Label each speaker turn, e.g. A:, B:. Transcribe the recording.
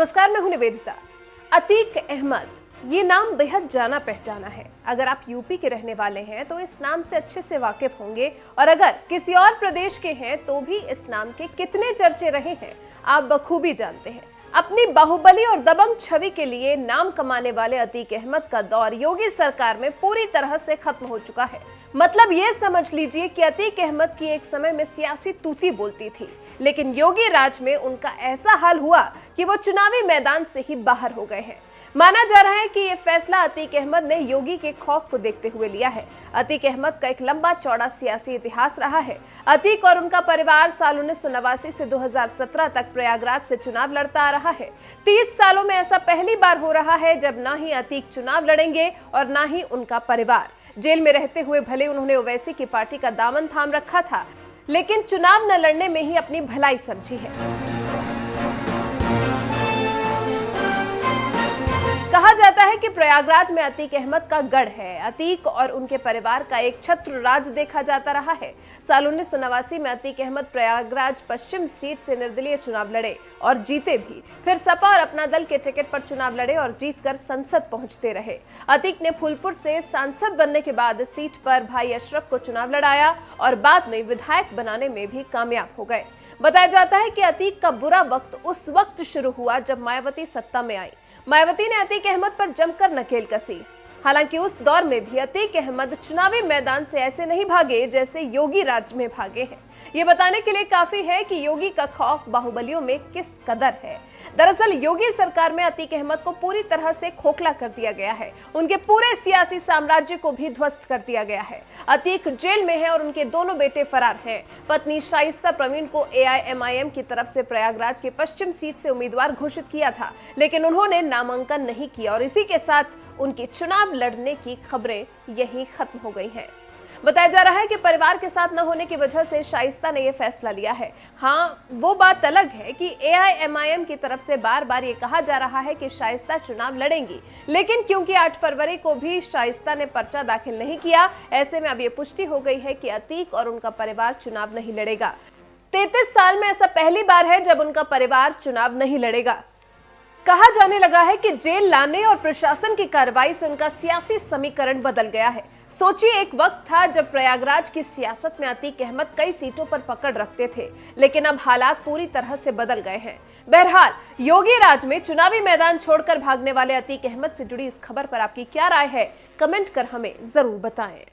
A: नमस्कार, मैं हूं निवेदिता। अतीक अहमद ये नाम बेहद जाना पहचाना है। अगर आप यूपी के रहने वाले हैं तो इस नाम से अच्छे से वाकिफ होंगे, और अगर किसी और प्रदेश के हैं तो भी इस नाम के कितने चर्चे रहे हैं आप बखूबी जानते हैं। अपनी बाहुबली और दबंग छवि के लिए नाम कमाने वाले अतीक अहमद का दौर योगी सरकार में पूरी तरह से खत्म हो चुका है। मतलब ये समझ लीजिए कि अतीक अहमद की एक समय में सियासी तूती बोलती थी, लेकिन योगी राज में उनका ऐसा हाल हुआ कि वो चुनावी मैदान से ही बाहर हो गए हैं। माना जा रहा है कि ये फैसला अतीक अहमद ने योगी के खौफ को देखते हुए लिया है। अतीक अहमद का एक लंबा चौड़ा सियासी इतिहास रहा है। अतीक और उनका परिवार साल 1989 से 2017 तक प्रयागराज से चुनाव लड़ता आ रहा है। 30 सालों में ऐसा पहली बार हो रहा है जब ना ही अतीक चुनाव लड़ेंगे और ना ही उनका परिवार। जेल में रहते हुए भले उन्होंने ओवैसी की पार्टी का दामन थाम रखा था, लेकिन चुनाव न लड़ने में ही अपनी भलाई समझी है। कहा जाता है कि प्रयागराज में अतीक अहमद का गढ़ है। अतीक और उनके परिवार का एक छत्र राज देखा जाता रहा है। साल 1989 में अतीक अहमद प्रयागराज पश्चिम सीट से निर्दलीय चुनाव लड़े और जीते भी। फिर सपा और अपना दल के टिकट पर चुनाव लड़े और जीतकर संसद पहुंचते रहे। अतीक ने फूलपुर से सांसद बनने के बाद सीट पर भाई अशरफ को चुनाव लड़ाया और बाद में विधायक बनाने में भी कामयाब हो गए। बताया जाता है कि अतीक का बुरा वक्त उस वक्त शुरू हुआ जब मायावती सत्ता में आई। मायावती ने अतीक अहमद पर जमकर नकेल कसी। हालांकि उस दौर में भी अतीक अहमद चुनावी मैदान से ऐसे नहीं भागे जैसे योगी राज में भागे हैं। ये बताने के लिए काफी है कि योगी का खौफ बाहुबलियों में किस कदर है। दरअसल योगी सरकार में अतीक अहमद को पूरी तरह से खोखला कर दिया गया है। उनके पूरे सियासी साम्राज्य को भी ध्वस्त कर दिया गया है। अतीक जेल में है और उनके दोनों बेटे फरार हैं। पत्नी शाइस्ता प्रवीण को AIMIM की तरफ से प्रयागराज के पश्चिम सीट से उम्मीदवार घोषित किया था, लेकिन उन्होंने नामांकन नहीं किया और इसी के साथ उनकी चुनाव लड़ने की खबरें यहीं खत्म हो गई हैं। बताया जा रहा है कि परिवार के साथ न होने की वजह से शाइस्ता ने यह फैसला लिया है। हाँ, वो बात अलग है कि AIMIM की तरफ से बार बार ये कहा जा रहा है कि शाइस्ता चुनाव लड़ेंगी, लेकिन क्योंकि 8 फरवरी को भी शाइस्ता ने पर्चा दाखिल नहीं किया, ऐसे में अब ये पुष्टि हो गई है कि अतीक और उनका परिवार चुनाव नहीं लड़ेगा। 33 साल में ऐसा पहली बार है जब उनका परिवार चुनाव नहीं लड़ेगा। कहा जाने लगा है कि जेल लाने और प्रशासन की कार्रवाई से उनका सियासी समीकरण बदल गया है। सोचिए, एक वक्त था जब प्रयागराज की सियासत में अतीक अहमद कई सीटों पर पकड़ रखते थे, लेकिन अब हालात पूरी तरह से बदल गए हैं। बहरहाल, योगी राज में चुनावी मैदान छोड़कर भागने वाले अतीक अहमद से जुड़ी इस खबर पर आपकी क्या राय है, कमेंट कर हमें जरूर बताएं।